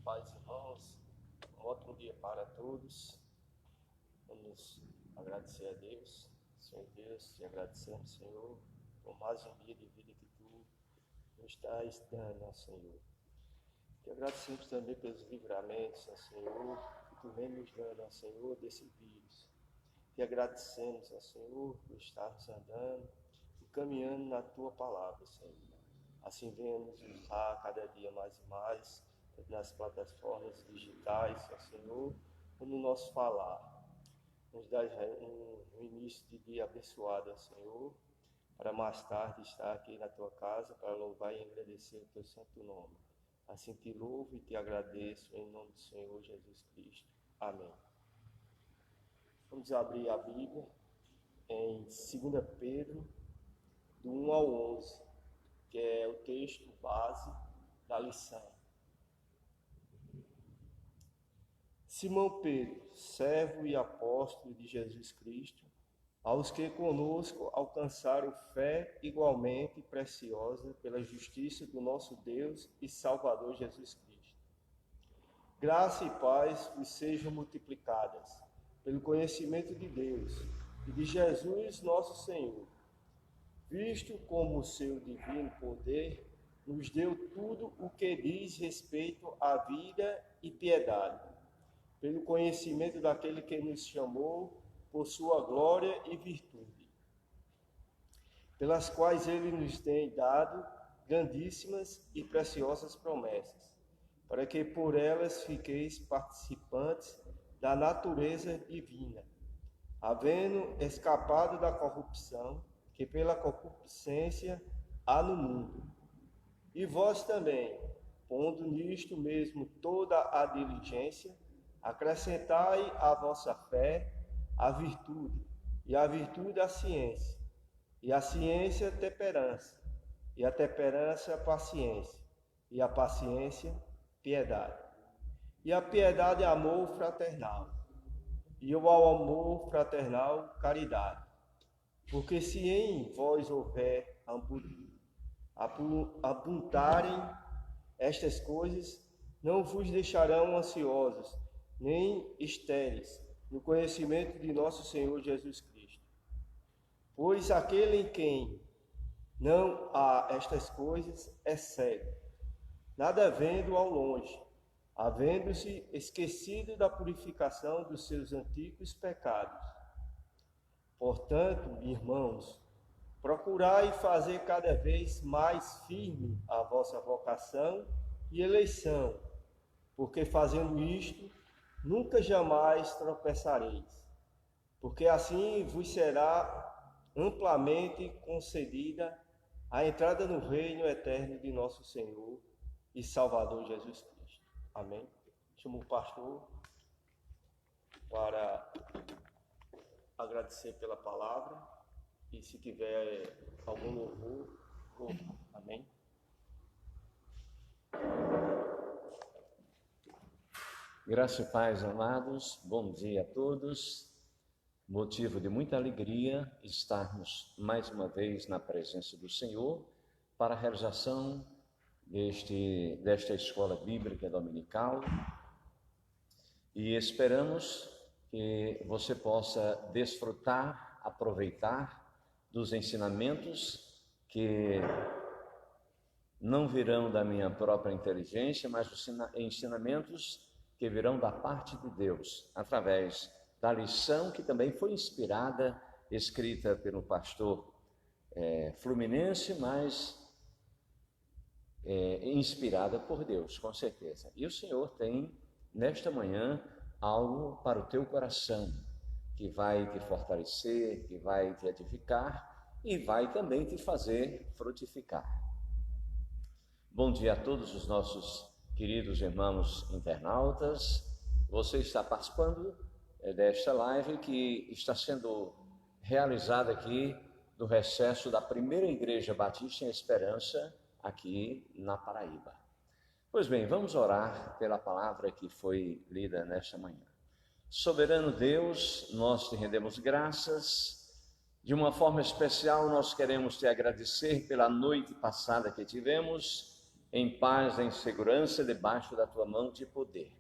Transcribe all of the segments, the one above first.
Paz, irmãos, um ótimo dia para todos. Vamos agradecer a Deus. Senhor Deus, te agradecemos, Senhor, por mais um dia de vida que Tu nos estás dando, Senhor. Te agradecemos também pelos livramentos, Senhor, que Tu vem nos dando, Senhor, desse vírus. Te agradecemos, Senhor, por estarmos andando e caminhando na Tua palavra, Senhor. Assim venhamos usar cada dia mais e mais nas plataformas digitais, Senhor, no nosso falar. Nos dá um início de dia abençoado, Senhor, para mais tarde estar aqui na Tua casa para louvar e agradecer o Teu santo nome. Assim te louvo e te agradeço em nome do Senhor Jesus Cristo. Amém. Vamos abrir a Bíblia em 2 Pedro, do 1 ao 11, que é o texto base da lição. Simão Pedro, servo e apóstolo de Jesus Cristo, aos que conosco alcançaram fé igualmente preciosa pela justiça do nosso Deus e Salvador Jesus Cristo. Graça e paz vos sejam multiplicadas pelo conhecimento de Deus e de Jesus nosso Senhor, visto como o seu divino poder nos deu tudo o que diz respeito à vida e piedade, pelo conhecimento daquele que nos chamou por sua glória e virtude, pelas quais ele nos tem dado grandíssimas e preciosas promessas, para que por elas fiqueis participantes da natureza divina, havendo escapado da corrupção que pela concupiscência há no mundo. E vós também, pondo nisto mesmo toda a diligência, acrescentai à vossa fé a virtude, e a virtude a ciência, e a ciência temperança, e a temperança paciência, e a paciência piedade, e a piedade amor fraternal, e o amor fraternal caridade. Porque se em vós houver abundarem estas coisas, não vos deixarão ansiosos, nem estéreis, no conhecimento de nosso Senhor Jesus Cristo. Pois aquele em quem não há estas coisas é cego, nada vendo ao longe, havendo-se esquecido da purificação dos seus antigos pecados. Portanto, irmãos, procurai fazer cada vez mais firme a vossa vocação e eleição, porque fazendo isto, nunca jamais tropeçareis, porque assim vos será amplamente concedida a entrada no reino eterno de nosso Senhor e Salvador Jesus Cristo. Amém? Chamo o pastor para agradecer pela palavra e se tiver algum louvor, amém? Graça e paz, amados, bom dia a todos. Motivo de muita alegria estarmos mais uma vez na presença do Senhor para a realização desta escola bíblica dominical, e esperamos que você possa desfrutar, aproveitar dos ensinamentos que não virão da minha própria inteligência, mas os ensinamentos que virão da parte de Deus, através da lição que também foi inspirada, escrita pelo pastor fluminense, mas inspirada por Deus, com certeza. E o Senhor tem, nesta manhã, algo para o teu coração, que vai te fortalecer, que vai te edificar e vai também te fazer frutificar. Bom dia a todos os nossos queridos irmãos internautas. Você está participando desta live que está sendo realizada aqui no recesso da primeira Igreja Batista em Esperança, aqui na Paraíba. Pois bem, vamos orar pela palavra que foi lida nesta manhã. Soberano Deus, nós te rendemos graças. De uma forma especial, nós queremos te agradecer pela noite passada que tivemos em paz, em segurança, debaixo da tua mão de poder.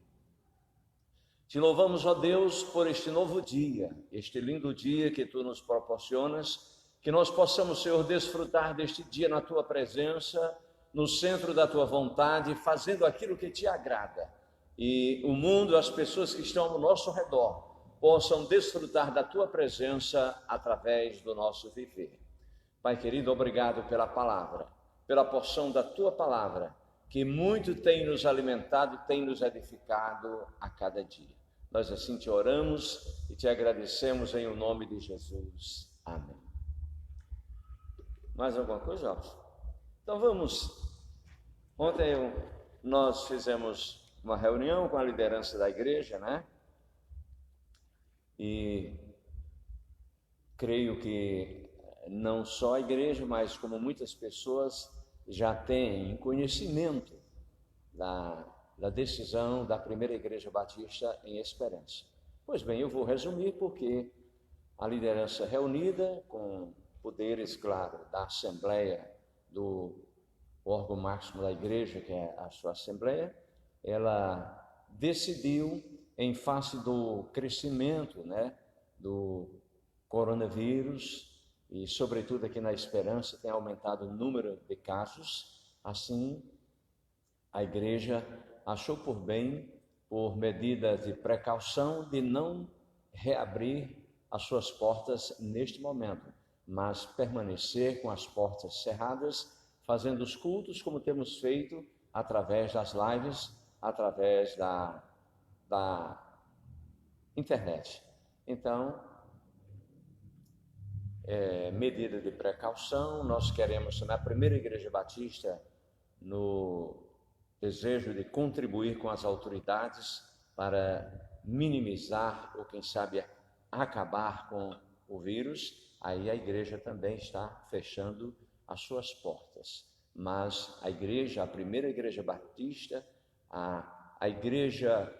Te louvamos, ó Deus, por este novo dia, este lindo dia que tu nos proporcionas, que nós possamos, Senhor, desfrutar deste dia na tua presença, no centro da tua vontade, fazendo aquilo que te agrada. E o mundo, as pessoas que estão ao nosso redor, possam desfrutar da tua presença através do nosso viver. Pai querido, obrigado pela palavra, pela porção da tua palavra, que muito tem nos alimentado, tem nos edificado a cada dia. Nós assim te oramos e te agradecemos em o nome de Jesus. Amém. Mais alguma coisa, Alves? Então vamos. Ontem nós fizemos uma reunião com a liderança da igreja, né? E creio que não só a igreja, mas como muitas pessoas já têm conhecimento da decisão da primeira igreja batista em Esperança. Pois bem, eu vou resumir porque a liderança reunida com poderes, claro, da Assembleia, do órgão máximo da igreja, que é a sua Assembleia, ela decidiu, em face do crescimento, né, do coronavírus, e sobretudo aqui na Esperança tem aumentado o número de casos, assim a igreja achou por bem, por medidas de precaução, de não reabrir as suas portas neste momento, mas permanecer com as portas cerradas, fazendo os cultos como temos feito através das lives, através da internet. Então, medida de precaução, nós queremos, na primeira igreja batista, no desejo de contribuir com as autoridades para minimizar ou, quem sabe, acabar com o vírus. Aí a igreja também está fechando as suas portas. Mas a igreja, a primeira igreja batista, a igreja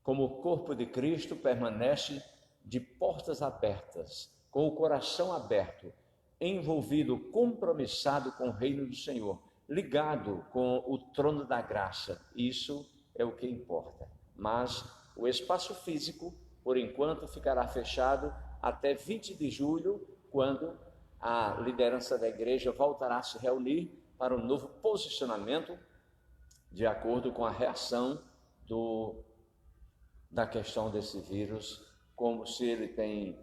como corpo de Cristo permanece de portas abertas, com o coração aberto, envolvido, compromissado com o reino do Senhor, ligado com o trono da graça. Isso é o que importa. Mas o espaço físico, por enquanto, ficará fechado até 20 de julho, quando a liderança da igreja voltará a se reunir para um novo posicionamento, de acordo com a reação da questão desse vírus, como se ele tem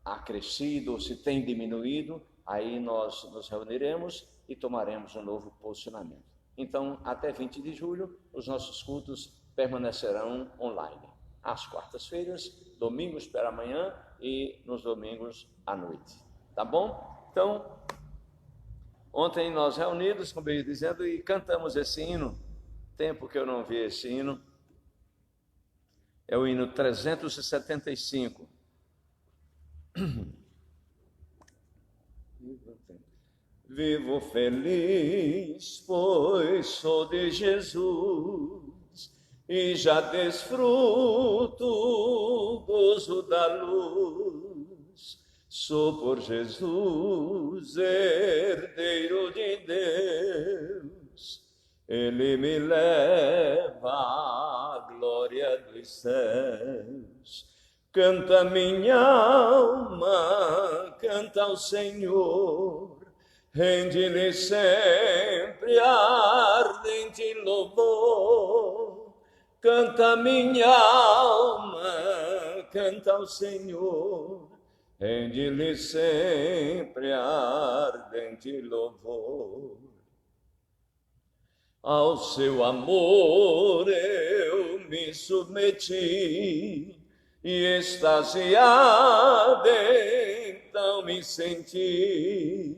acrescido ou se tem diminuído. Aí nós nos reuniremos e tomaremos um novo posicionamento. Então, até 20 de julho, os nossos cultos permanecerão online. Às quartas-feiras, domingos pela manhã e nos domingos à noite. Tá bom? Então, ontem nós reunidos, como eu ia dizendo, e cantamos esse hino. Tempo que eu não vi esse hino. É o hino 375. Vivo feliz, pois sou de Jesus, e já desfruto o gozo da luz. Sou por Jesus herdeiro de Deus, Ele me leva à glória dos céus. Canta minha alma, canta ao Senhor, rende-lhe sempre ardente louvor. Canta minha alma, canta ao Senhor, rende-lhe sempre ardente louvor. Ao seu amor eu me submeti, e extasiado então me senti.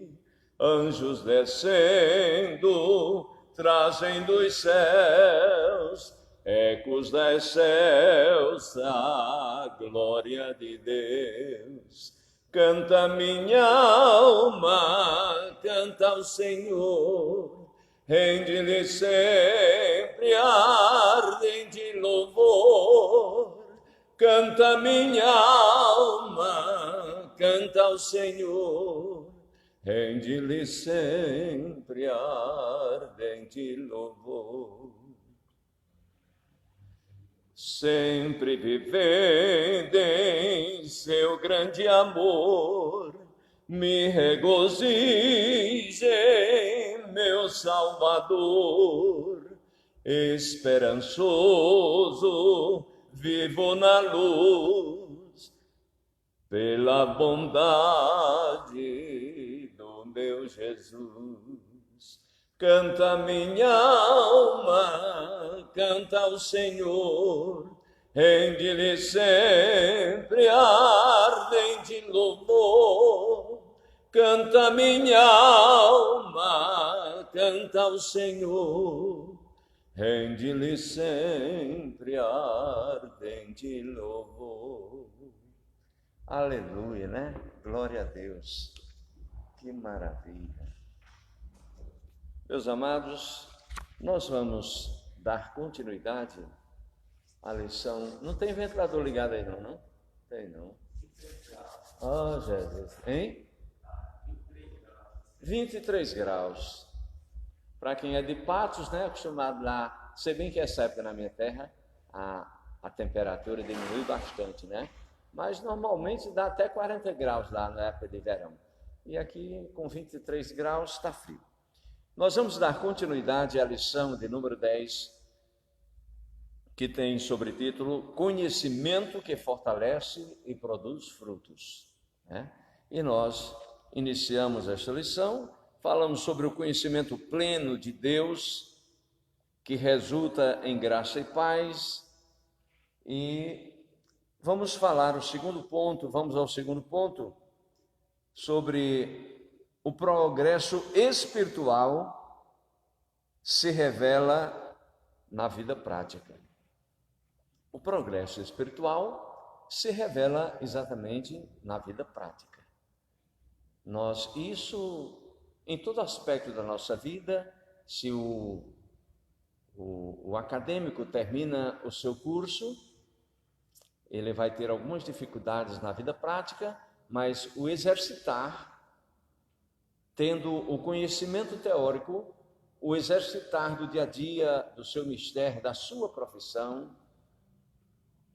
Anjos descendo, trazem dos céus, ecos das céus, a glória de Deus. Canta minha alma, canta ao Senhor, rende-lhe sempre ardente louvor. Canta minha alma, canta ao Senhor, rende-lhe sempre ardente louvor. Sempre vivendo em seu grande amor, me regozije em meu Salvador. Esperançoso, vivo na luz, pela bondade do meu Jesus. Canta minha alma, canta ao Senhor, rende-lhe sempre ardente louvor. Canta minha alma, canta ao Senhor, rende-lhe sempre ardente louvor. Aleluia, né? Glória a Deus. Que maravilha. Meus amados, nós vamos dar continuidade à lição. Não tem ventilador ligado aí não? Tem não. Oh, Jesus. Hein? 23 graus. Para quem é de Patos, né, acostumado lá, se bem que essa época na minha terra, a temperatura diminui bastante, né? Mas normalmente dá até 40 graus lá na época de verão. E aqui com 23 graus está frio. Nós vamos dar continuidade à lição de número 10, que tem sobre título Conhecimento que fortalece e produz frutos, né? E nós iniciamos esta lição, falamos sobre o conhecimento pleno de Deus, que resulta em graça e paz, e vamos falar vamos ao segundo ponto, sobre o progresso espiritual se revela na vida prática. O progresso espiritual se revela exatamente na vida prática. Isso em todo aspecto da nossa vida, se o acadêmico termina o seu curso, ele vai ter algumas dificuldades na vida prática, mas o exercitar, tendo o conhecimento teórico, o exercitar do dia a dia, do seu mistério, da sua profissão,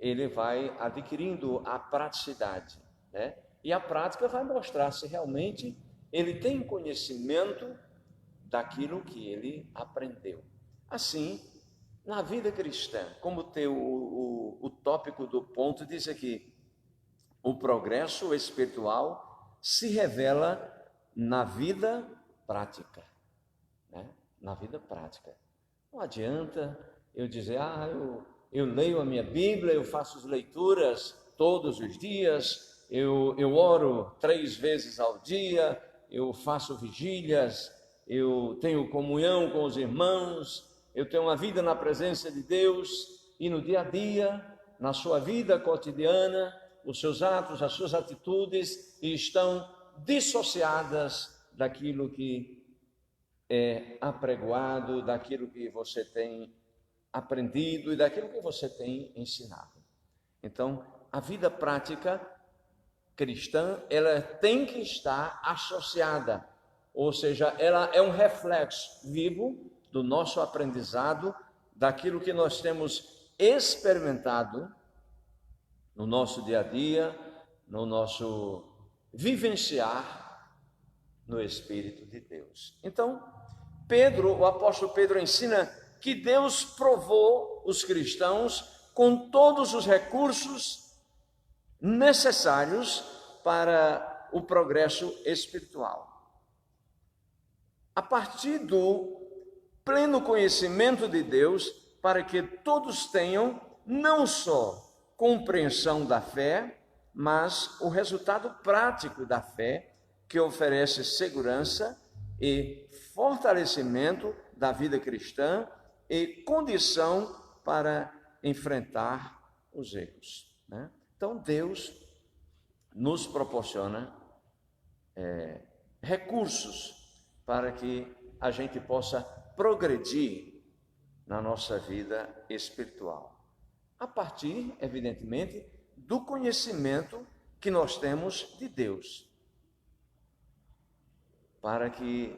ele vai adquirindo a praticidade, né? E a prática vai mostrar se realmente ele tem conhecimento daquilo que ele aprendeu. Assim, na vida cristã, como tem o tópico do ponto diz aqui, o progresso espiritual se revela na vida prática, né? Na vida prática. Não adianta eu dizer, eu leio a minha Bíblia, eu faço as leituras todos os dias, eu oro 3 vezes ao dia, eu faço vigílias, eu tenho comunhão com os irmãos, eu tenho uma vida na presença de Deus, e no dia a dia, na sua vida cotidiana, os seus atos, as suas atitudes estão dissociadas daquilo que é apregoado, daquilo que você tem aprendido e daquilo que você tem ensinado. Então, a vida prática cristã, ela tem que estar associada, ou seja, ela é um reflexo vivo do nosso aprendizado, daquilo que nós temos experimentado no nosso dia a dia, no nosso vivenciar no Espírito de Deus. Então, o apóstolo Pedro ensina que Deus provou os cristãos com todos os recursos necessários para o progresso espiritual. A partir do pleno conhecimento de Deus, para que todos tenham não só compreensão da fé, mas o resultado prático da fé, que oferece segurança e fortalecimento da vida cristã e condição para enfrentar os erros, né? Então, Deus nos proporciona recursos para que a gente possa progredir na nossa vida espiritual. A partir, evidentemente, do conhecimento que nós temos de Deus. para que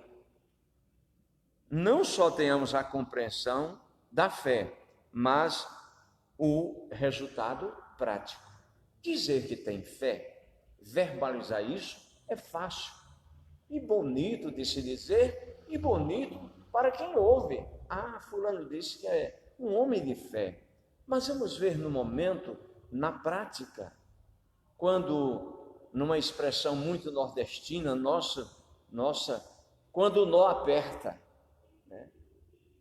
não só tenhamos a compreensão da fé, mas o resultado prático. Dizer que tem fé, verbalizar isso, é fácil e bonito de se dizer e bonito para quem ouve. Ah, fulano disse que é um homem de fé. Mas vamos ver no momento, na prática, quando, numa expressão muito nordestina, nossa, quando o nó aperta, né?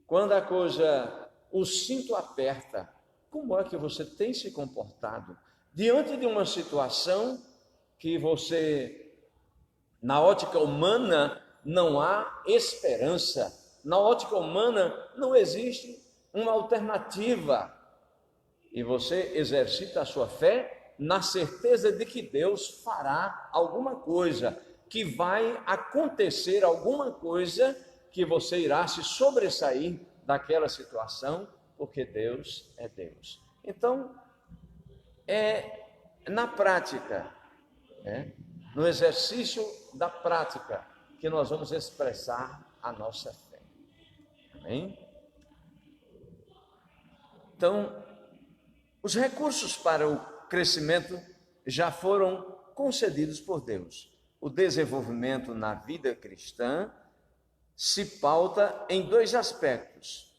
Quando a coisa, o cinto aperta, como é que você tem se comportado diante de uma situação que você, na ótica humana, não há esperança, na ótica humana não existe uma alternativa, e você exercita a sua fé na certeza de que Deus fará alguma coisa, que vai acontecer alguma coisa, que você irá se sobressair daquela situação, porque Deus é Deus. Então, é na prática, no exercício da prática, que nós vamos expressar a nossa fé. Amém? Então, os recursos para o crescimento já foram concedidos por Deus. O desenvolvimento na vida cristã se pauta em dois aspectos,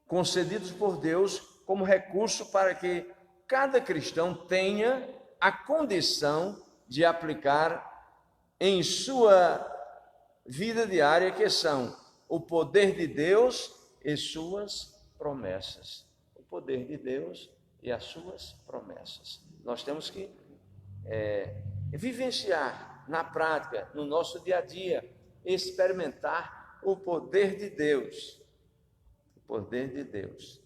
concedidos por Deus como recurso para que cada cristão tenha a condição de aplicar em sua vida diária, que são o poder de Deus e suas promessas. O poder de Deus e as suas promessas. Nós temos que vivenciar na prática, no nosso dia a dia, experimentar o poder de Deus. O poder de Deus.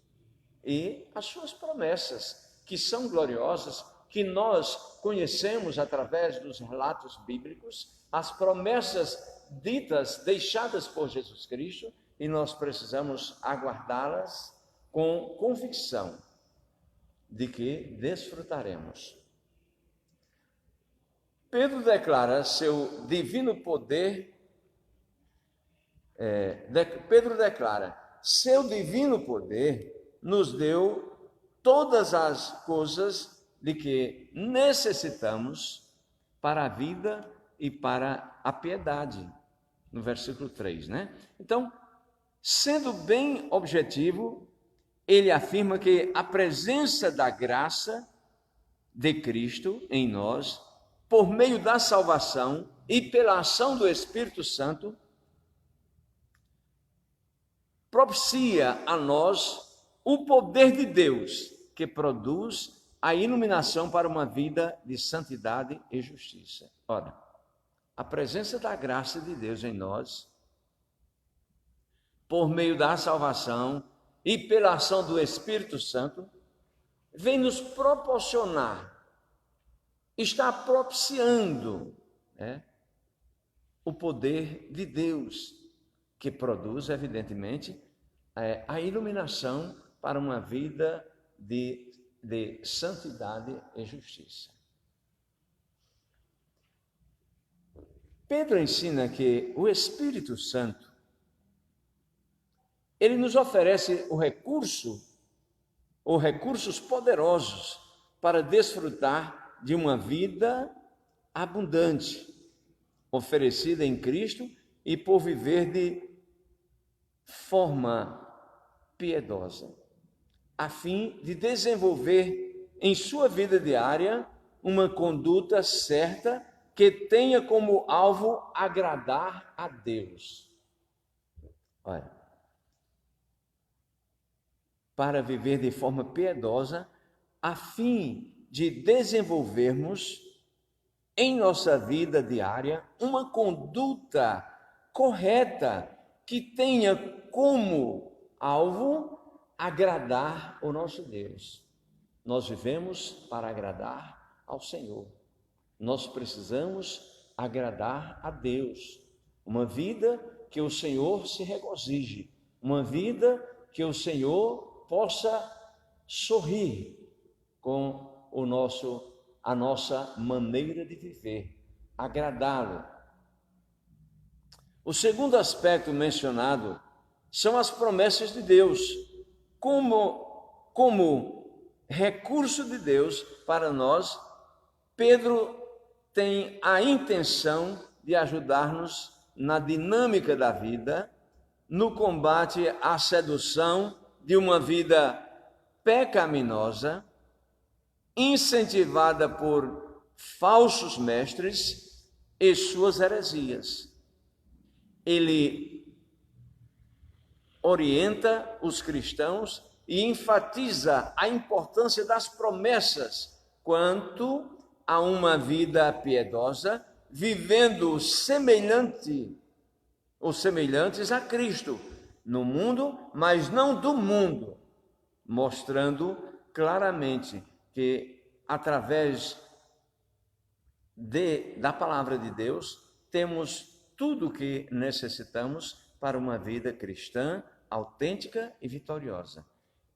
E as suas promessas, que são gloriosas, que nós conhecemos através dos relatos bíblicos, as promessas ditas, deixadas por Jesus Cristo, e nós precisamos aguardá-las com convicção de que desfrutaremos. Pedro declara seu divino poder, seu divino poder nos deu todas as coisas de que necessitamos para a vida e para a piedade, no versículo 3, né? Então, sendo bem objetivo, ele afirma que a presença da graça de Cristo em nós, por meio da salvação e pela ação do Espírito Santo, propicia a nós o poder de Deus, que produz a iluminação para uma vida de santidade e justiça. Ora, a presença da graça de Deus em nós, por meio da salvação e pela ação do Espírito Santo, vem nos proporcionar, está propiciando o poder de Deus, que produz, evidentemente, a iluminação para uma vida de santidade e justiça. Pedro ensina que o Espírito Santo, ele nos oferece o recurso, ou recursos poderosos, para desfrutar de uma vida abundante, oferecida em Cristo e por viver de forma piedosa, a fim de desenvolver em sua vida diária uma conduta certa que tenha como alvo agradar a Deus. Olha, para viver de forma piedosa, a fim de desenvolvermos em nossa vida diária uma conduta correta que tenha como alvo agradar o nosso Deus. Nós vivemos para agradar ao Senhor. Nós precisamos agradar a Deus. Uma vida que o Senhor se regozije, uma vida que o Senhor possa sorrir com a nossa maneira de viver, agradá-lo. O segundo aspecto mencionado são as promessas de Deus, como recurso de Deus para nós. Pedro tem a intenção de ajudar-nos na dinâmica da vida, no combate à sedução de uma vida pecaminosa, incentivada por falsos mestres e suas heresias. Ele orienta os cristãos e enfatiza a importância das promessas quanto a uma vida piedosa, vivendo semelhantes a Cristo no mundo, mas não do mundo, mostrando claramente que através da palavra de Deus temos tudo o que necessitamos para uma vida cristã autêntica e vitoriosa.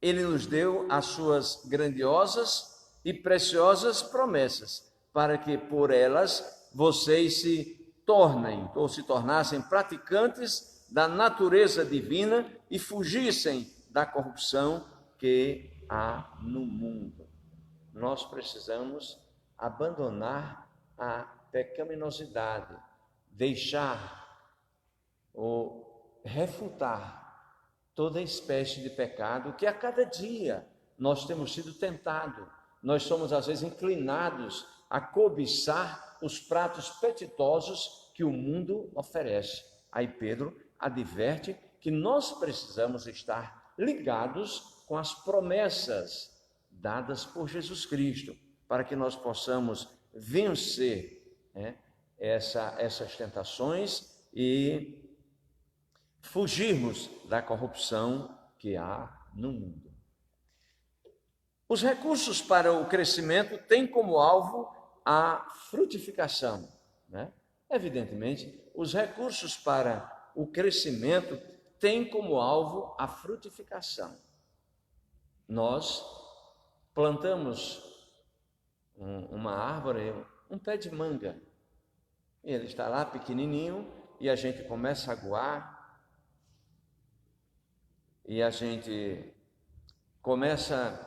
Ele nos deu as suas grandiosas e preciosas promessas, para que por elas vocês se tornassem praticantes da natureza divina e fugissem da corrupção que há no mundo. Nós precisamos abandonar a pecaminosidade, deixar ou refutar toda espécie de pecado que a cada dia nós temos sido tentados. Nós somos às vezes inclinados a cobiçar os pratos apetitosos que o mundo oferece. Aí Pedro adverte que nós precisamos estar ligados com as promessas dadas por Jesus Cristo, para que nós possamos vencer essas tentações e fugirmos da corrupção que há no mundo. Os recursos para o crescimento têm como alvo a frutificação, Evidentemente, os recursos para o crescimento têm como alvo a frutificação. Nós plantamos uma árvore, um pé de manga, e ele está lá pequenininho, e a gente começa a aguar, e a gente começa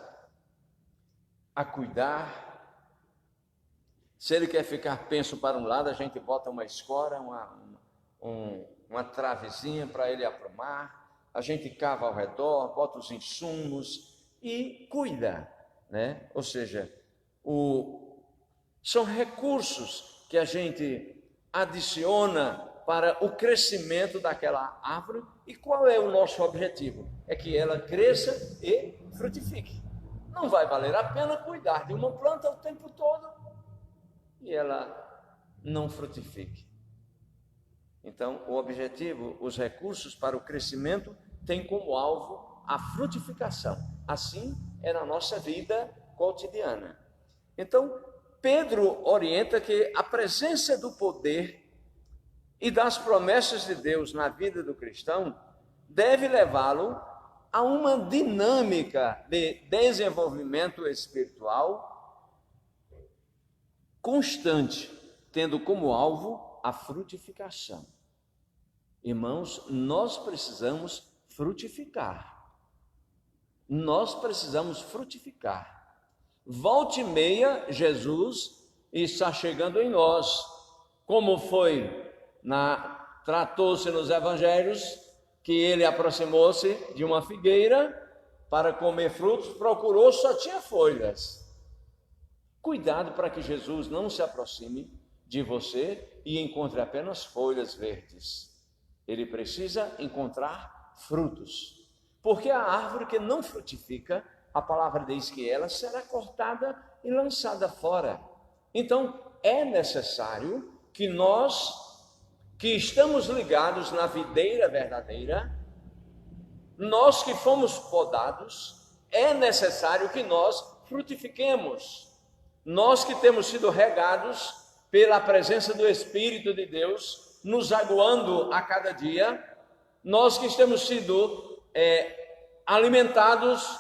a cuidar. Se ele quer ficar penso para um lado, a gente bota uma escora, uma travezinha para ele aprumar, a gente cava ao redor, bota os insumos e cuida, Ou seja, são recursos que a gente adiciona para o crescimento daquela árvore. E qual é o nosso objetivo? É que ela cresça e frutifique. Não vai valer a pena cuidar de uma planta o tempo todo e ela não frutifique. Então, o objetivo, os recursos para o crescimento têm como alvo a frutificação. Assim é na nossa vida cotidiana. Então, Pedro orienta que a presença do poder e das promessas de Deus na vida do cristão deve levá-lo a uma dinâmica de desenvolvimento espiritual constante, tendo como alvo a frutificação. Irmãos, nós precisamos frutificar. Nós precisamos frutificar. Volta e meia, Jesus está chegando em nós, como foi tratou-se nos evangelhos, que ele aproximou-se de uma figueira para comer frutos, procurou, só tinha folhas. Cuidado para que Jesus não se aproxime de você e encontre apenas folhas verdes. Ele precisa encontrar frutos, porque a árvore que não frutifica, a palavra diz que ela será cortada e lançada fora. Então, é necessário que nós, que estamos ligados na videira verdadeira, nós que fomos podados, é necessário que nós frutifiquemos. Nós que temos sido regados pela presença do Espírito de Deus, nos aguando a cada dia, nós que temos sido alimentados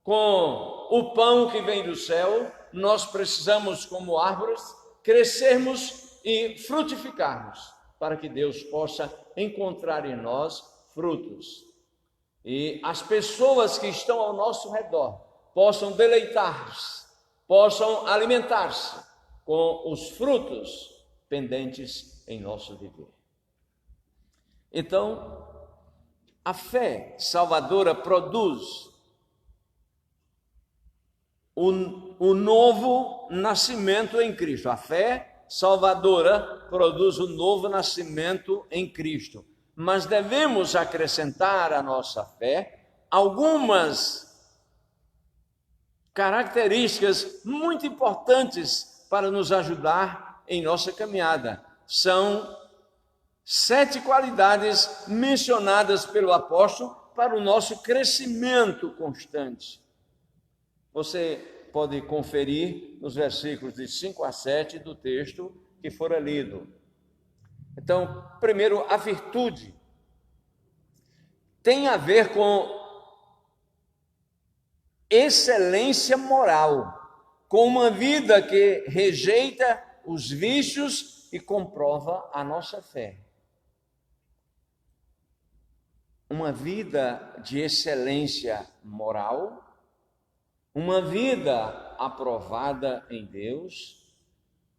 com o pão que vem do céu, nós precisamos, como árvores, crescermos e frutificarmos. para que Deus possa encontrar em nós frutos. E as pessoas que estão ao nosso redor possam deleitar-se, possam alimentar-se com os frutos pendentes em nosso viver. Então, a fé salvadora produz o novo nascimento em Cristo. A fé salvadora produz o novo nascimento em Cristo. Mas devemos acrescentar à nossa fé algumas características muito importantes para nos ajudar em nossa caminhada. São 7 qualidades mencionadas pelo apóstolo para o nosso crescimento constante. Você pode conferir nos versículos de 5 a 7 do texto que fora lido. Então, primeiro, a virtude tem a ver com excelência moral, com uma vida que rejeita os vícios e comprova a nossa fé. Uma vida de excelência moral, uma vida aprovada em Deus,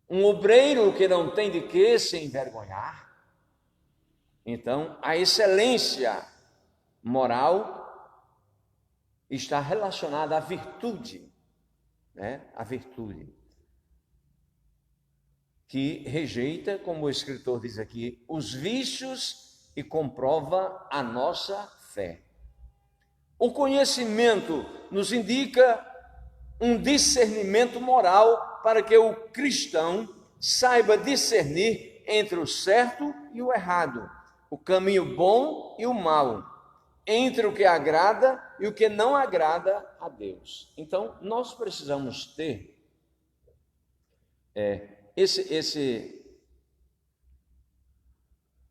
um obreiro que não tem de que se envergonhar. Então, a excelência moral está relacionada à virtude, né? A virtude que rejeita, como o escritor diz aqui, os vícios e comprova a nossa fé. O conhecimento nos indica um discernimento moral para que o cristão saiba discernir entre o certo e o errado, o caminho bom e o mau, entre o que agrada e o que não agrada a Deus. Então, nós precisamos ter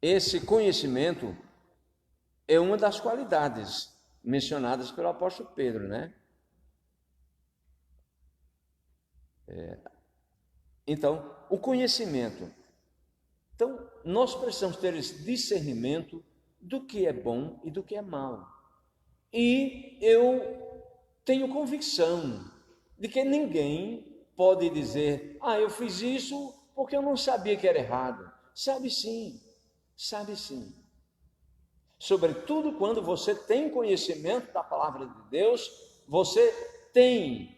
esse conhecimento. É uma das qualidades mencionadas pelo apóstolo Pedro, né? Então, o conhecimento. Então, nós precisamos ter esse discernimento do que é bom e do que é mal. E eu tenho convicção de que ninguém pode dizer: eu fiz isso porque eu não sabia que era errado. Sabe sim, sabe sim. Sobretudo quando você tem conhecimento da palavra de Deus, você tem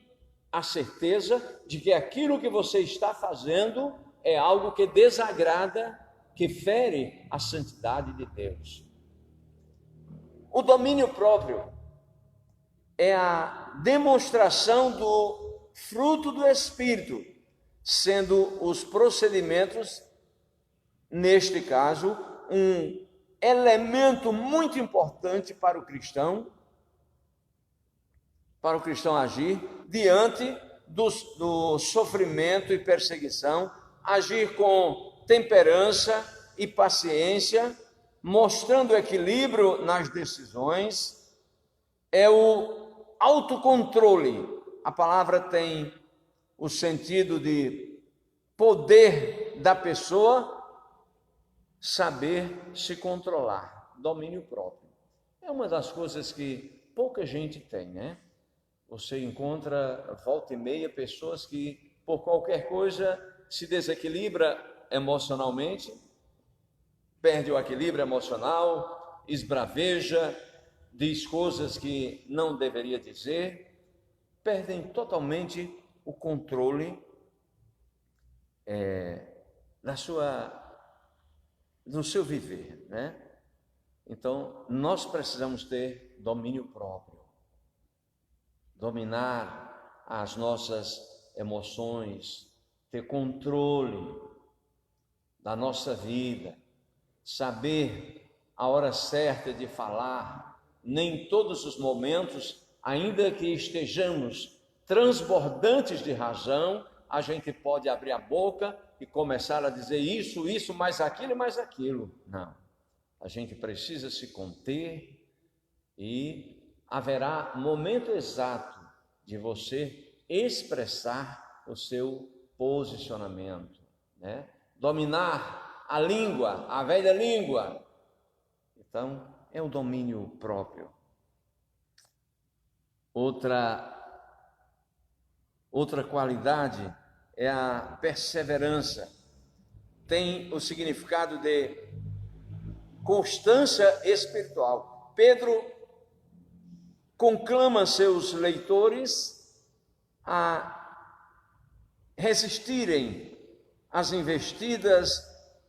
a certeza de que aquilo que você está fazendo é algo que desagrada, que fere a santidade de Deus. O domínio próprio é a demonstração do fruto do Espírito, sendo os procedimentos, neste caso, um elemento muito importante para o cristão agir diante do sofrimento e perseguição, agir com temperança e paciência, mostrando equilíbrio nas decisões. É o autocontrole. A palavra tem o sentido de poder da pessoa saber se controlar, domínio próprio. É uma das coisas que pouca gente tem, né? Você encontra, volta e meia, pessoas que, por qualquer coisa, se desequilibra emocionalmente, perde o equilíbrio emocional, esbraveja, diz coisas que não deveria dizer, perdem totalmente o controle do seu viver, né? Então, nós precisamos ter domínio próprio, dominar as nossas emoções, ter controle da nossa vida, saber a hora certa de falar. Nem em todos os momentos, ainda que estejamos transbordantes de razão, a gente pode abrir a boca e começar a dizer isso, mais aquilo e mais aquilo. Não. A gente precisa se conter e haverá momento exato de você expressar o seu posicionamento, né? Dominar a língua, a velha língua. Então, é um domínio próprio. Outra qualidade é a perseverança. Tem o significado de constância espiritual. Pedro conclama seus leitores a resistirem às investidas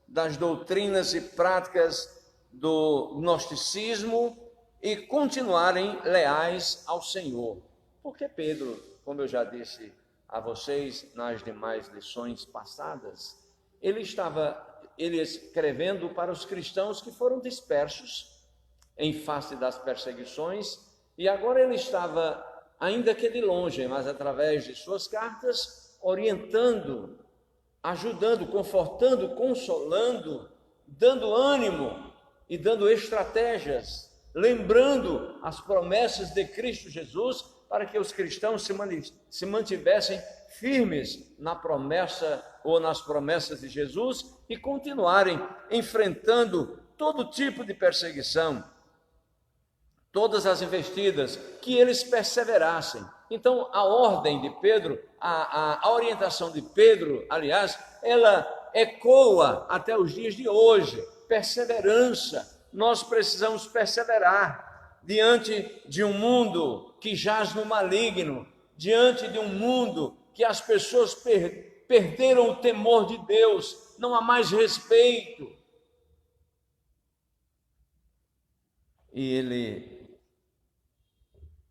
das doutrinas e práticas do gnosticismo e continuarem leais ao Senhor. Porque Pedro, como eu já disse a vocês nas demais lições passadas, ele escrevendo para os cristãos que foram dispersos em face das perseguições, e agora ele estava, ainda que de longe, mas através de suas cartas, orientando, ajudando, confortando, consolando, dando ânimo e dando estratégias, lembrando as promessas de Cristo Jesus, para que os cristãos se mantivessem firmes na promessa ou nas promessas de Jesus e continuarem enfrentando todo tipo de perseguição, todas as investidas, que eles perseverassem. Então, a ordem de Pedro, a orientação de Pedro, aliás, ela ecoa até os dias de hoje. Perseverança. Nós precisamos perseverar diante de um mundo que jaz no maligno, diante de um mundo que as pessoas perderam o temor de Deus, não há mais respeito. E ele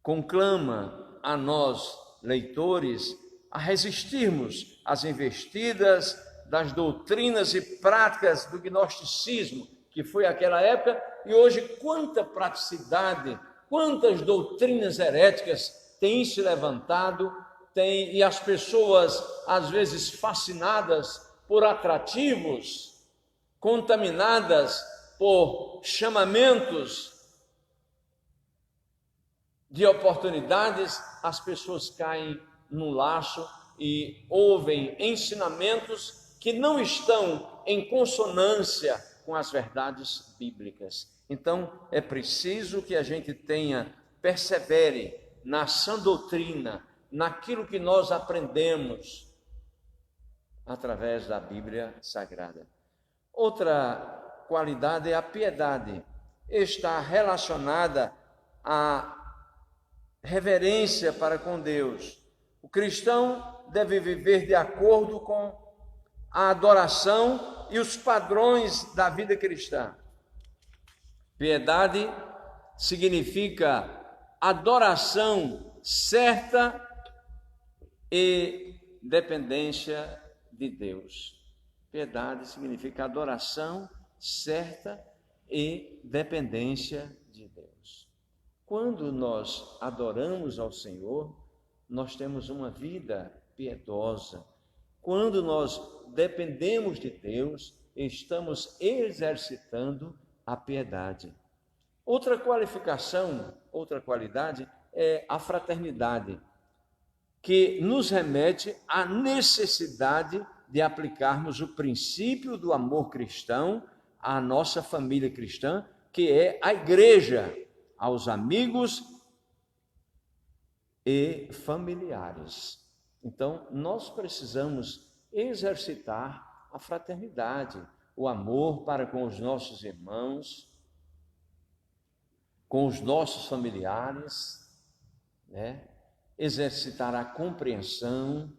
conclama a nós, leitores, a resistirmos às investidas das doutrinas e práticas do gnosticismo, que foi aquela época, e hoje quanta praticidade, quantas doutrinas heréticas têm se levantado, e as pessoas, às vezes fascinadas por atrativos, contaminadas por chamamentos de oportunidades, as pessoas caem no laço e ouvem ensinamentos que não estão em consonância com as verdades bíblicas. Então, é preciso que a gente persevere na sã doutrina, naquilo que nós aprendemos através da Bíblia Sagrada. Outra qualidade é a piedade. Está relacionada à reverência para com Deus. O cristão deve viver de acordo com a adoração e os padrões da vida cristã. Piedade significa adoração certa e dependência de Deus. Piedade significa adoração certa e dependência de Deus. Quando nós adoramos ao Senhor, nós temos uma vida piedosa. Quando nós dependemos de Deus, estamos exercitando a piedade. Outra qualidade é a fraternidade, que nos remete à necessidade de aplicarmos o princípio do amor cristão à nossa família cristã, que é a igreja, aos amigos e familiares. Então, nós precisamos exercitar a fraternidade, o amor para com os nossos irmãos, com os nossos familiares, né? Exercitar a compreensão.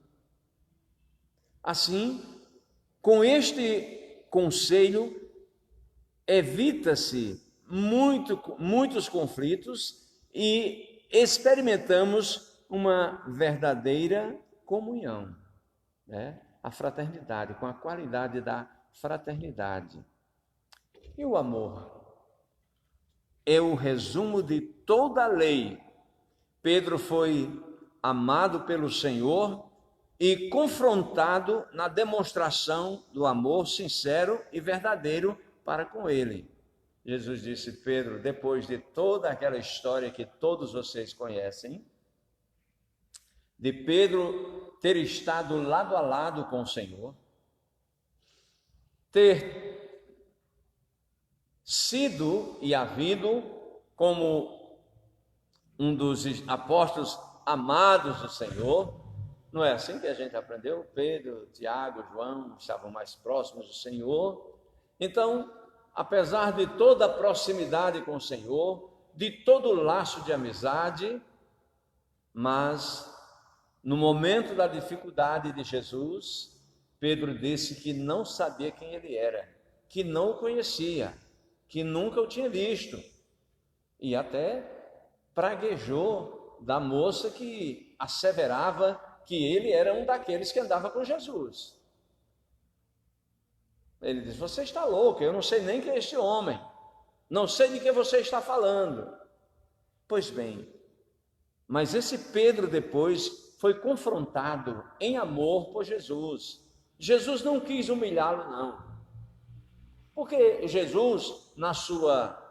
Assim, com este conselho, evita-se muitos conflitos e experimentamos uma verdadeira comunhão, né? A fraternidade, com a qualidade da fraternidade. E o amor é o resumo de toda a lei. Pedro foi amado pelo Senhor e confrontado na demonstração do amor sincero e verdadeiro para com ele. Jesus disse: Pedro, depois de toda aquela história que todos vocês conhecem, de Pedro ter estado lado a lado com o Senhor, ter sido e havido como um dos apóstolos amados do Senhor. Não é assim que a gente aprendeu? Pedro, Tiago, João estavam mais próximos do Senhor. Então, apesar de toda a proximidade com o Senhor, de todo o laço de amizade, mas no momento da dificuldade de Jesus, Pedro disse que não sabia quem ele era, que não o conhecia, que nunca o tinha visto, e até praguejou da moça que asseverava que ele era um daqueles que andava com Jesus. Ele disse: você está louco, eu não sei nem quem é este homem, não sei de que você está falando. Pois bem, mas esse Pedro depois foi confrontado em amor por Jesus. Jesus não quis humilhá-lo, não, porque Jesus, na sua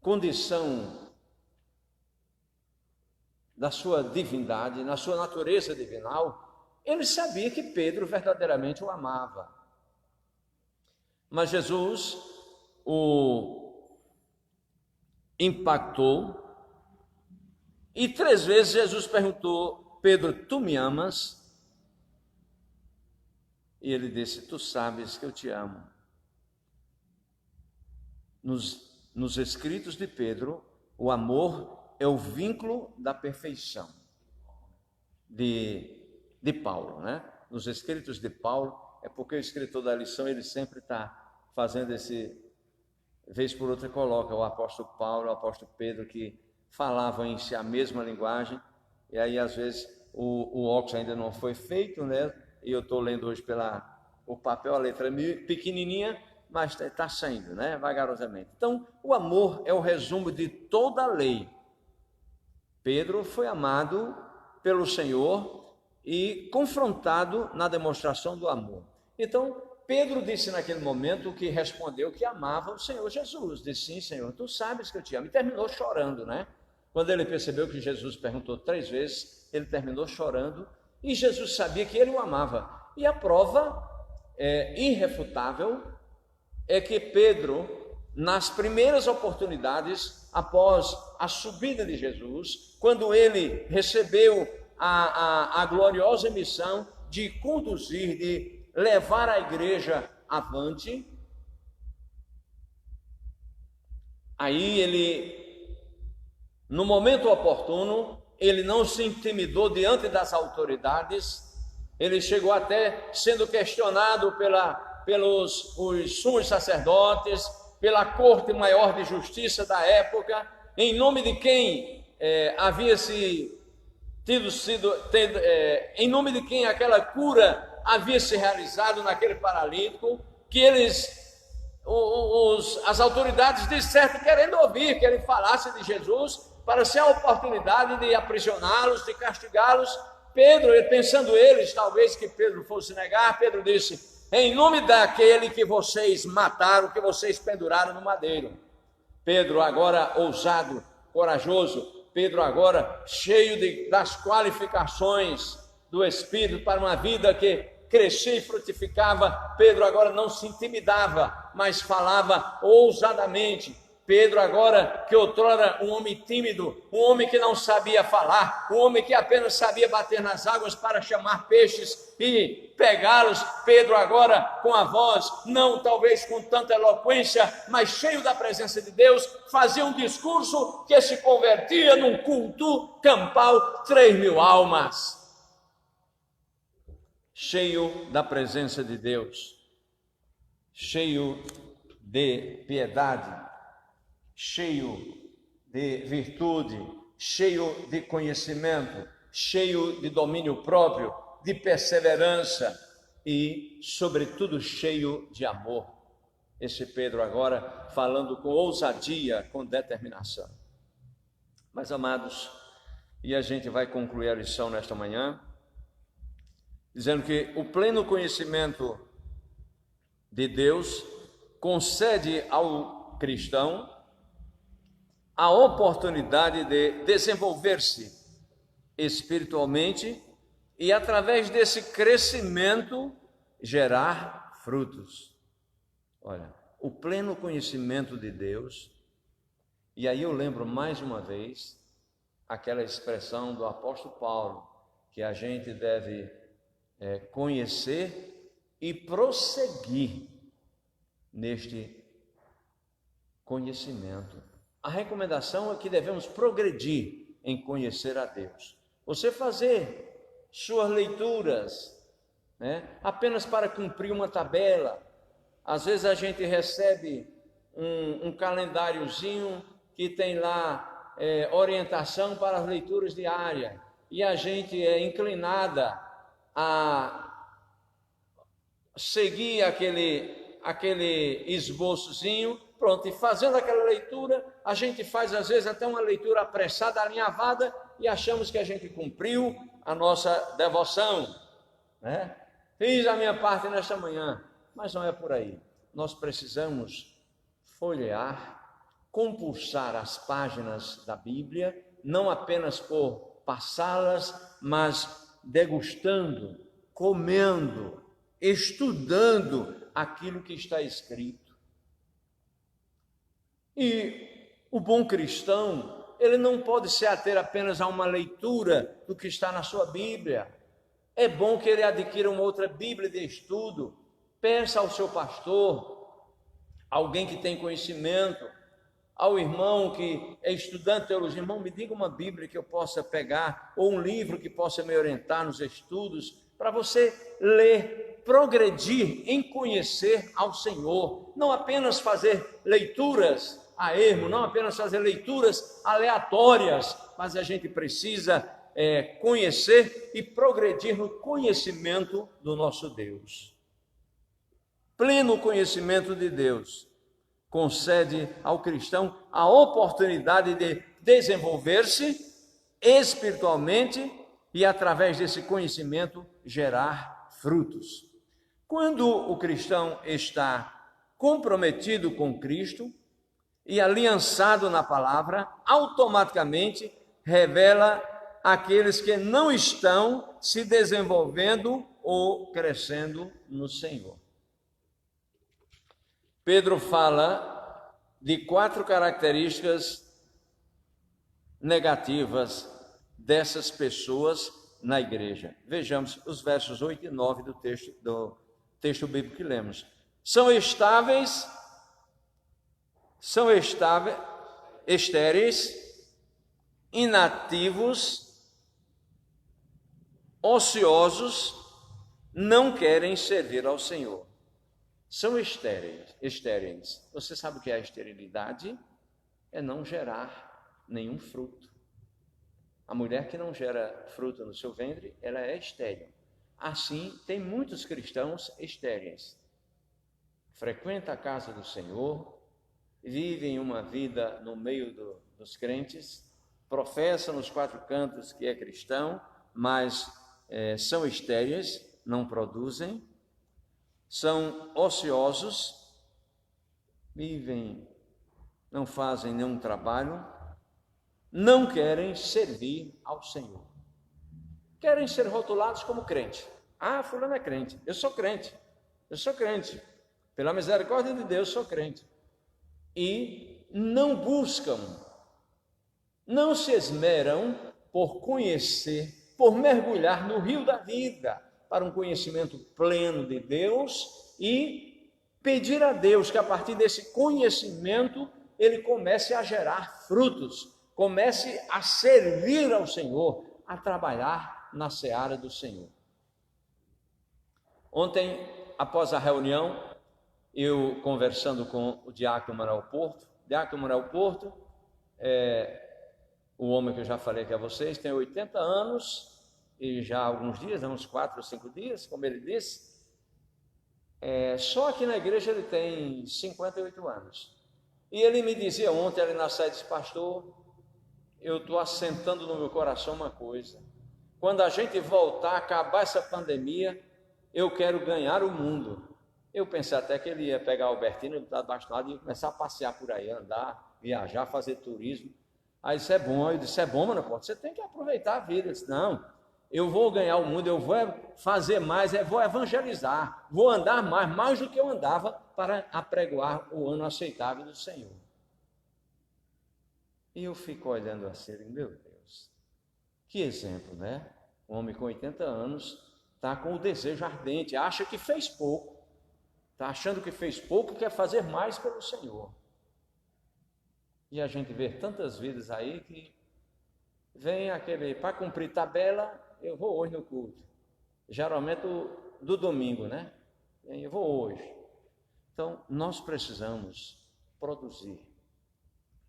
condição, da sua divindade, na sua natureza divinal, ele sabia que Pedro verdadeiramente o amava. Mas Jesus o impactou e 3 vezes Jesus perguntou: Pedro, tu me amas? E ele disse: tu sabes que eu te amo. Nos escritos de Pedro, o amor é o vínculo da perfeição de Paulo, né? Nos escritos de Paulo, é porque o escritor da lição, ele sempre está fazendo vez por outra coloca o apóstolo Paulo, o apóstolo Pedro, que falavam em si a mesma linguagem, e aí às vezes o óculos ainda não foi feito, né? E eu estou lendo hoje o papel, a letra pequenininha, mas está saindo, né? Vagarosamente. Então, o amor é o resumo de toda a lei. Pedro foi amado pelo Senhor e confrontado na demonstração do amor. Então, Pedro disse naquele momento que respondeu que amava o Senhor Jesus. Disse: sim, Senhor, tu sabes que eu te amo. E terminou chorando, né? Quando ele percebeu que Jesus perguntou 3 vezes, ele terminou chorando. E Jesus sabia que ele o amava. E a prova irrefutável é que Pedro, nas primeiras oportunidades, após a subida de Jesus, quando ele recebeu a gloriosa missão de conduzir, de levar a igreja avante, aí ele, no momento oportuno, ele não se intimidou diante das autoridades, ele chegou até sendo questionado pelos sumos sacerdotes, pela corte maior de justiça da época, em nome de quem em nome de quem aquela cura havia se realizado naquele paralítico, que as autoridades disseram querendo ouvir que ele falasse de Jesus, para ser a oportunidade de aprisioná-los, de castigá-los. Pedro, pensando eles, talvez que Pedro fosse negar, Pedro disse: em nome daquele que vocês mataram, que vocês penduraram no madeiro. Pedro agora ousado, corajoso, Pedro agora cheio das qualificações do Espírito para uma vida que crescia e frutificava. Pedro agora não se intimidava, mas falava ousadamente. Pedro agora, que outrora um homem tímido, um homem que não sabia falar, um homem que apenas sabia bater nas águas para chamar peixes e pegá-los, Pedro agora com a voz, não talvez com tanta eloquência, mas cheio da presença de Deus, fazia um discurso que se convertia num culto campal, 3.000 almas. Cheio da presença de Deus, cheio de piedade, cheio de virtude, cheio de conhecimento, cheio de domínio próprio, de perseverança e, sobretudo, cheio de amor. Esse Pedro agora falando com ousadia, com determinação. Mas, amados, e a gente vai concluir a lição nesta manhã, dizendo que o pleno conhecimento de Deus concede ao cristão a oportunidade de desenvolver-se espiritualmente e, através desse crescimento, gerar frutos. Olha, o pleno conhecimento de Deus, e aí eu lembro mais uma vez aquela expressão do apóstolo Paulo, que a gente deve conhecer e prosseguir neste conhecimento. A recomendação é que devemos progredir em conhecer a Deus. Você fazer suas leituras, apenas para cumprir uma tabela. Às vezes a gente recebe um calendáriozinho que tem lá orientação para as leituras diárias, e a gente é inclinada a seguir aquele esboçozinho, pronto, e fazendo aquela leitura, a gente faz às vezes até uma leitura apressada, alinhavada, e achamos que a gente cumpriu a nossa devoção, Fiz a minha parte nesta manhã, mas não é por aí. Nós precisamos folhear, compulsar as páginas da Bíblia, não apenas por passá-las, mas degustando, comendo, estudando aquilo que está escrito. E o bom cristão, ele não pode se ater apenas a uma leitura do que está na sua Bíblia. É bom que ele adquira uma outra Bíblia de estudo, peça ao seu pastor, alguém que tem conhecimento, ao irmão que é estudante de teologia, irmão, me diga uma Bíblia que eu possa pegar, ou um livro que possa me orientar nos estudos, para você ler, progredir em conhecer ao Senhor, não apenas fazer leituras a ermo, não apenas fazer leituras aleatórias, mas a gente precisa conhecer e progredir no conhecimento do nosso Deus. Pleno conhecimento de Deus concede ao cristão a oportunidade de desenvolver-se espiritualmente e, através desse conhecimento, gerar frutos. Quando o cristão está comprometido com Cristo e aliançado na palavra, automaticamente revela aqueles que não estão se desenvolvendo ou crescendo no Senhor. Pedro fala de 4 características negativas dessas pessoas na igreja. Vejamos os versos 8 e 9 do texto bíblico que lemos. São estéreis, inativos, ociosos, não querem servir ao Senhor. São estéreis. Você sabe o que é a esterilidade? É não gerar nenhum fruto. A mulher que não gera fruto no seu ventre, ela é estéril. Assim, tem muitos cristãos estéreis. Frequentam a casa do Senhor, vivem uma vida no meio dos crentes, professam nos 4 cantos que é cristão, mas são estéreis, não produzem, são ociosos, vivem, não fazem nenhum trabalho, não querem servir ao Senhor. Querem ser rotulados como crente. Ah, fulano é crente, eu sou crente. Pela misericórdia de Deus, sou crente. E não buscam, não se esmeram por conhecer, por mergulhar no rio da vida, para um conhecimento pleno de Deus e pedir a Deus que a partir desse conhecimento ele comece a gerar frutos, comece a servir ao Senhor, a trabalhar na seara do Senhor. Ontem, após a reunião, eu conversando com o diácono Manuel Porto, o homem que eu já falei aqui a vocês, tem 80 anos, e já há alguns dias, uns 4 ou 5 dias, como ele disse, só aqui na igreja ele tem 58 anos. E ele me dizia ontem, ali na sede, disse, pastor, eu estou assentando no meu coração uma coisa. Quando a gente voltar, acabar essa pandemia, eu quero ganhar o mundo. Eu pensei até que ele ia pegar o Albertino do lado e começar a passear por aí, andar, viajar, fazer turismo. Aí isso é bom. Eu disse, é bom, mano, você tem que aproveitar a vida. Eu disse, não, eu vou ganhar o mundo, eu vou fazer mais, eu vou evangelizar, vou andar mais do que eu andava para apregoar o ano aceitável do Senhor. E eu fico olhando assim, meu Deus, que exemplo, né? Um homem com 80 anos está com o desejo ardente, acha que fez pouco, está achando que fez pouco e quer fazer mais pelo Senhor. E a gente vê tantas vidas aí que vem aquele, para cumprir tabela, eu vou hoje no culto. Geralmente do domingo, né? Eu vou hoje. Então, nós precisamos produzir.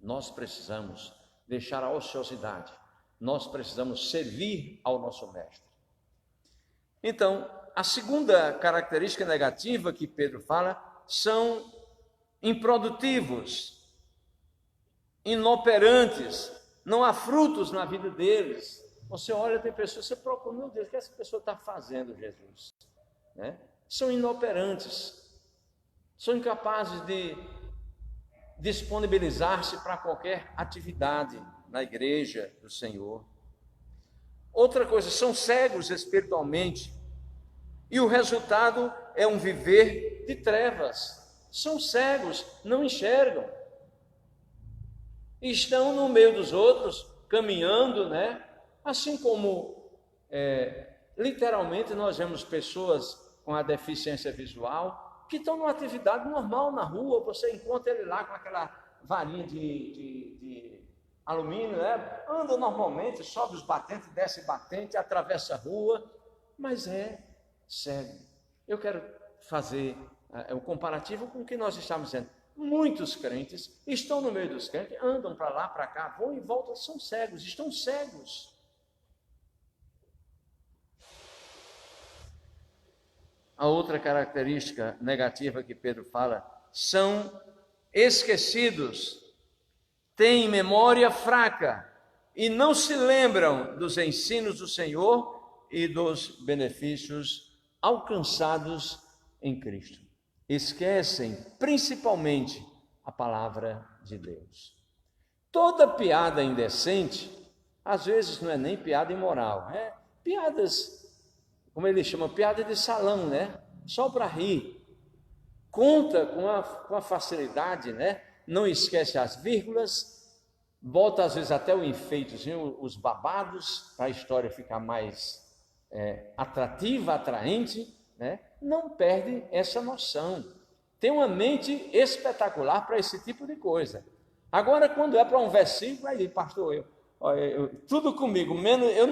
Nós precisamos deixar a ociosidade. Nós precisamos servir ao nosso mestre. Então, a segunda característica negativa que Pedro fala são improdutivos, inoperantes, não há frutos na vida deles. Você olha, tem pessoas, você procura, meu Deus, o que essa pessoa está fazendo, Jesus? Né? São inoperantes, são incapazes de disponibilizar-se para qualquer atividade na igreja do Senhor. Outra coisa, são cegos espiritualmente, e o resultado é um viver de trevas. São cegos, não enxergam. Estão no meio dos outros, caminhando, né? Assim como, literalmente, nós vemos pessoas com a deficiência visual que estão numa atividade normal na rua, você encontra ele lá com aquela varinha de alumínio, né? Anda normalmente, sobe os batentes, desce batente, atravessa a rua, mas é cego. Eu quero fazer o comparativo com o que nós estamos dizendo. Muitos crentes estão no meio dos crentes, andam para lá, para cá, vão e voltam, são cegos, estão cegos. A outra característica negativa que Pedro fala, são esquecidos, têm memória fraca e não se lembram dos ensinos do Senhor e dos benefícios alcançados em Cristo. Esquecem principalmente a palavra de Deus. Toda piada indecente, às vezes não é nem piada imoral, é piadas, como ele chama, piada de salão, né? Só para rir. Conta com a facilidade, né? Não esquece as vírgulas, bota às vezes até o enfeitezinho, os babados, para a história ficar mais atrativa, atraente, né? Não perde essa noção. Tem uma mente espetacular para esse tipo de coisa. Agora, quando é para um versículo, aí, pastor, tudo comigo, menos eu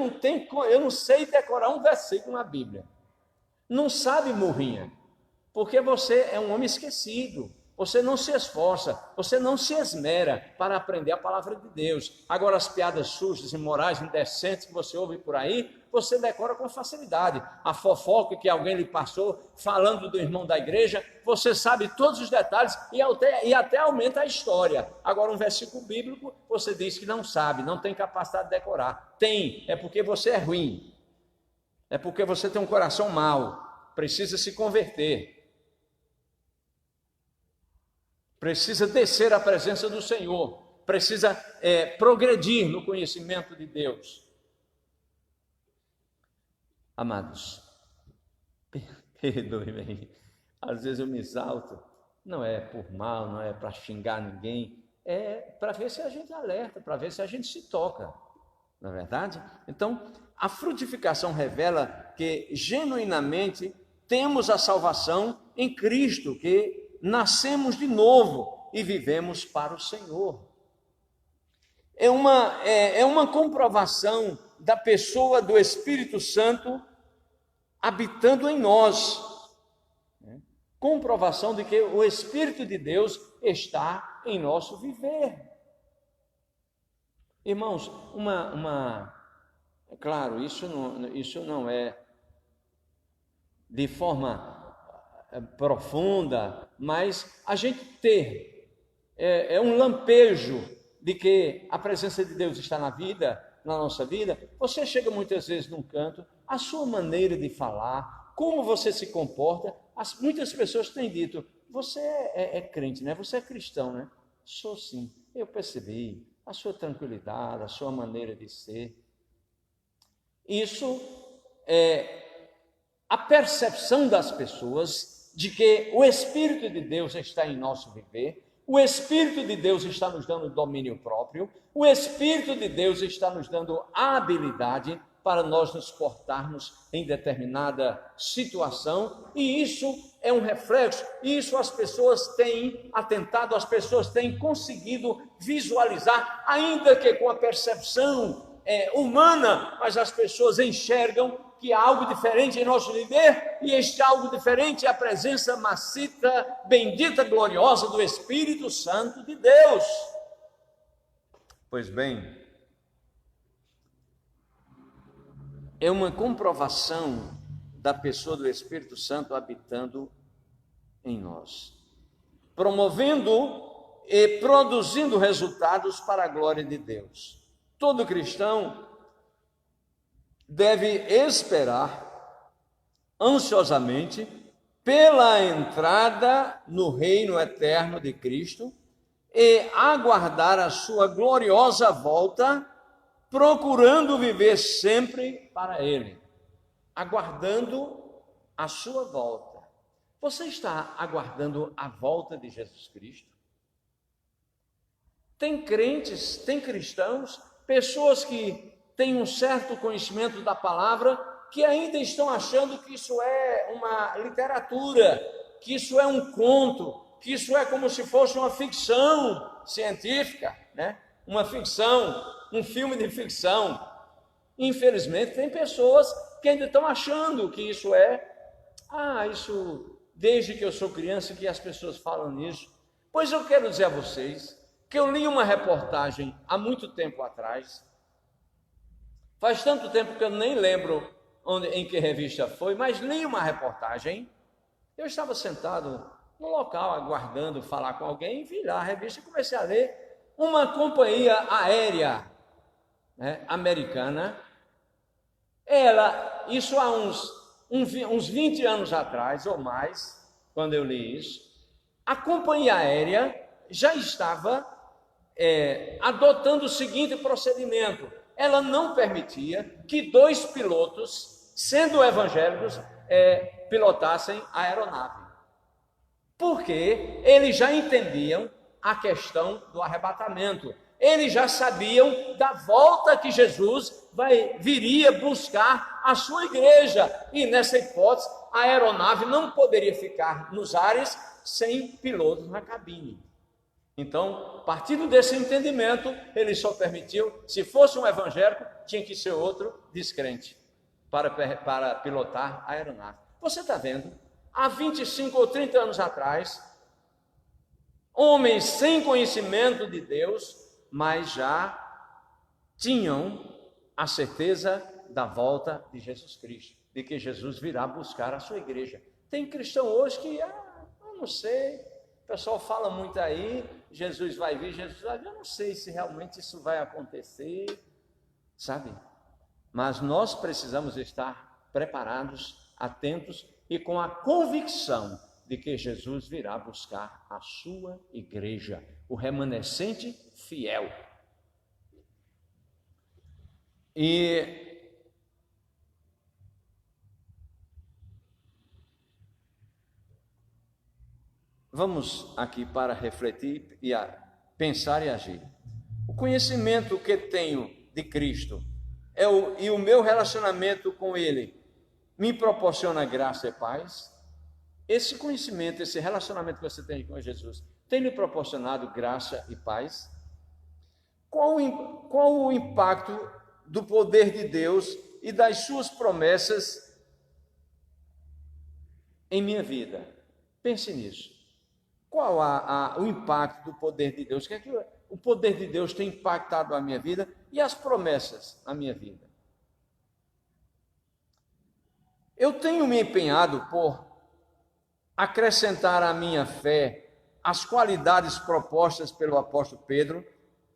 não sei decorar um versículo na Bíblia. Não sabe, murrinha, porque você é um homem esquecido. Você não se esforça, você não se esmera para aprender a palavra de Deus. Agora, as piadas sujas, imorais, indecentes que você ouve por aí, você decora com facilidade. A fofoca que alguém lhe passou falando do irmão da igreja, você sabe todos os detalhes e até aumenta a história. Agora, um versículo bíblico, você diz que não sabe, não tem capacidade de decorar. Tem, é porque você é ruim. É porque você tem um coração mau, precisa se converter. Precisa descer à presença do Senhor, precisa progredir no conhecimento de Deus. Amados, perdoe-me, às vezes eu me exalto, não é por mal, não é para xingar ninguém, é para ver se a gente alerta, para ver se a gente se toca, não é verdade? Então, a frutificação revela que genuinamente temos a salvação em Cristo, que nascemos de novo e vivemos para o Senhor. É uma comprovação da pessoa do Espírito Santo habitando em nós. Comprovação de que o Espírito de Deus está em nosso viver. Irmãos, claro, isso não é de forma profunda, mas a gente ter um lampejo de que a presença de Deus está na nossa vida. Você chega muitas vezes num canto, a sua maneira de falar, como você se comporta, muitas pessoas têm dito, você é crente, né? Você é cristão, né? Sou sim, eu percebi a sua tranquilidade, a sua maneira de ser. Isso é a percepção das pessoas de que o Espírito de Deus está em nosso viver, o Espírito de Deus está nos dando domínio próprio, o Espírito de Deus está nos dando a habilidade para nós nos portarmos em determinada situação, e isso é um reflexo, e isso as pessoas têm atentado, as pessoas têm conseguido visualizar, ainda que com a percepção humana, mas as pessoas enxergam que há algo diferente em nosso viver, e este algo diferente é a presença maciça, bendita, gloriosa do Espírito Santo de Deus. Pois bem, é uma comprovação da pessoa do Espírito Santo habitando em nós, promovendo e produzindo resultados para a glória de Deus. Todo cristão deve esperar ansiosamente pela entrada no reino eterno de Cristo e aguardar a sua gloriosa volta, procurando viver sempre para Ele, aguardando a sua volta. Você está aguardando a volta de Jesus Cristo? Tem crentes, tem cristãos, pessoas que têm um certo conhecimento da palavra, que ainda estão achando que isso é uma literatura, que isso é um conto, que isso é como se fosse uma ficção científica, né? Uma ficção, um filme de ficção. Infelizmente, tem pessoas que ainda estão achando que isso isso desde que eu sou criança que as pessoas falam nisso. Pois eu quero dizer a vocês que eu li uma reportagem há muito tempo atrás, faz tanto tempo que eu nem lembro em que revista foi, mas li uma reportagem. Eu estava sentado no local, aguardando falar com alguém, vi lá a revista e comecei a ler. Uma companhia aérea americana, isso há uns 20 anos atrás ou mais, quando eu li isso, a companhia aérea já estava adotando o seguinte procedimento: ela não permitia que 2 pilotos, sendo evangélicos, pilotassem a aeronave, porque eles já entendiam a questão do arrebatamento, eles já sabiam da volta que Jesus viria buscar a sua igreja, e nessa hipótese a aeronave não poderia ficar nos ares sem pilotos na cabine. Então, partindo desse entendimento, ele só permitiu, se fosse um evangélico, tinha que ser outro descrente para pilotar a aeronave. Você está vendo? Há 25 ou 30 anos atrás, homens sem conhecimento de Deus, mas já tinham a certeza da volta de Jesus Cristo, de que Jesus virá buscar a sua igreja. Tem cristão hoje que, eu não sei, o pessoal fala muito aí, Jesus vai vir, eu não sei se realmente isso vai acontecer, sabe? Mas nós precisamos estar preparados, atentos e com a convicção de que Jesus virá buscar a sua igreja, o remanescente fiel. E vamos aqui para refletir e pensar e agir. O conhecimento que tenho de Cristo e o meu relacionamento com Ele me proporciona graça e paz. Esse conhecimento, esse relacionamento que você tem com Jesus, tem lhe proporcionado graça e paz? Qual o impacto do poder de Deus e das suas promessas em minha vida? Pense nisso. Qual o impacto do poder de Deus? O que é que o poder de Deus tem impactado a minha vida e as promessas na minha vida? Eu tenho me empenhado por acrescentar à minha fé as qualidades propostas pelo apóstolo Pedro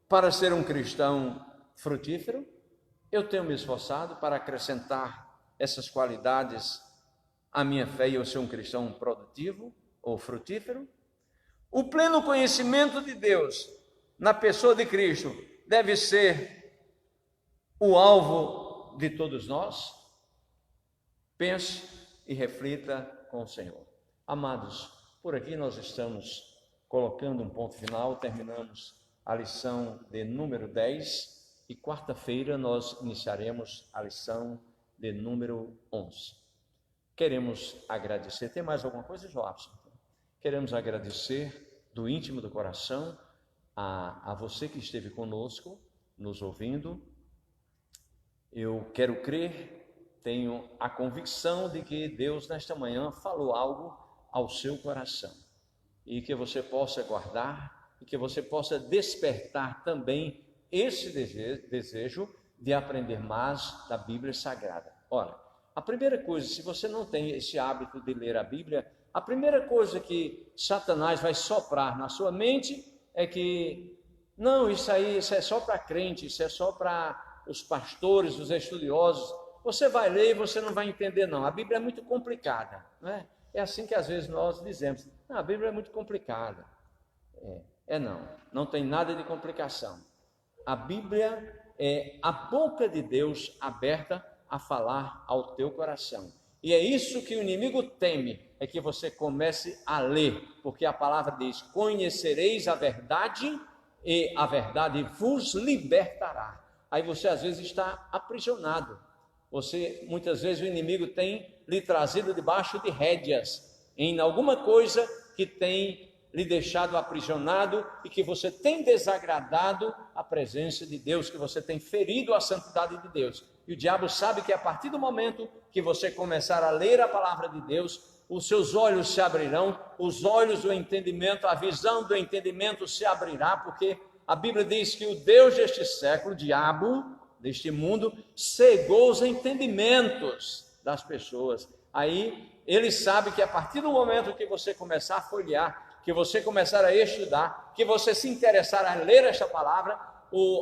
para ser um cristão frutífero? Eu tenho me esforçado para acrescentar essas qualidades à minha fé e eu ser um cristão produtivo ou frutífero? O pleno conhecimento de Deus na pessoa de Cristo deve ser o alvo de todos nós, pense e reflita com o Senhor. Amados, por aqui nós estamos colocando um ponto final, terminamos a lição de número 10 e quarta-feira nós iniciaremos a lição de número 11. Queremos agradecer, tem mais alguma coisa, Joabson? Queremos agradecer do íntimo do coração a você que esteve conosco, nos ouvindo. Eu quero crer, tenho a convicção de que Deus nesta manhã falou algo ao seu coração e que você possa guardar e que você possa despertar também esse desejo de aprender mais da Bíblia Sagrada. Ora, a primeira coisa, se você não tem esse hábito de ler a Bíblia, a primeira coisa que Satanás vai soprar na sua mente é que, não, isso é só para crente, isso é só para os pastores, os estudiosos. Você vai ler e você não vai entender, não. A Bíblia é muito complicada, não é? É assim que às vezes nós dizemos, não, a Bíblia é muito complicada. Não tem nada de complicação. A Bíblia é a boca de Deus aberta a falar ao teu coração. E é isso que o inimigo teme, é que você comece a ler, porque a palavra diz, conhecereis a verdade e a verdade vos libertará. Aí você às vezes está aprisionado. Muitas vezes o inimigo tem lhe trazido debaixo de rédeas, em alguma coisa que tem lhe deixado aprisionado e que você tem desagradado a presença de Deus, que você tem ferido a santidade de Deus. E o diabo sabe que a partir do momento que você começar a ler a palavra de Deus, os seus olhos se abrirão, os olhos do entendimento, a visão do entendimento se abrirá, porque a Bíblia diz que o Deus deste século, o diabo deste mundo, cegou os entendimentos das pessoas. Aí ele sabe que a partir do momento que você começar a folhear, que você começar a estudar, que você se interessar a ler esta palavra,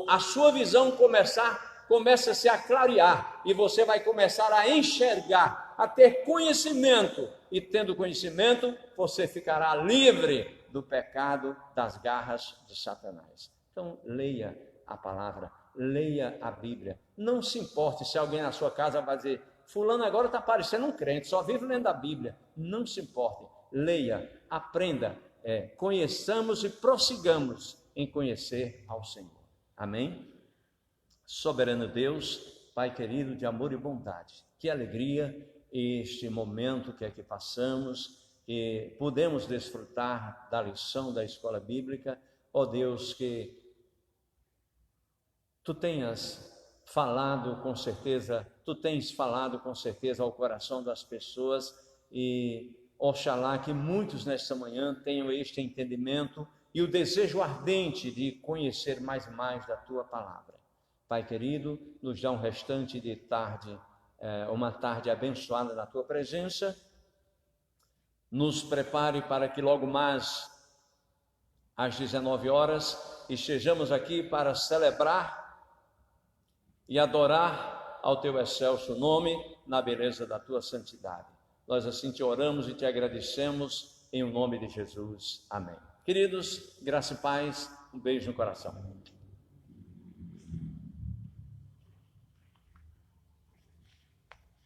a sua visão começa a se clarear e você vai começar a enxergar, a ter conhecimento, e tendo conhecimento, você ficará livre do pecado, das garras de Satanás. Então, leia a palavra, leia a Bíblia. Não se importe se alguém na sua casa vai dizer, fulano agora está parecendo um crente, só vive lendo a Bíblia. Não se importe, leia, aprenda, conheçamos e prossigamos em conhecer ao Senhor. Amém? Soberano Deus, Pai querido de amor e bondade, que alegria este momento que aqui passamos, que podemos desfrutar da lição da escola bíblica. Ó Deus, que Tu tenhas falado com certeza, Tu tens falado com certeza ao coração das pessoas, e oxalá que muitos nesta manhã tenham este entendimento e o desejo ardente de conhecer mais e mais da Tua palavra. Pai querido, nos dá um restante de tarde, uma tarde abençoada na Tua presença. Nos prepare para que logo mais às 19 horas estejamos aqui para celebrar e adorar ao Teu excelso nome na beleza da Tua santidade. Nós assim Te oramos e Te agradecemos em o nome de Jesus. Amém. Queridos, graça e paz, um beijo no coração.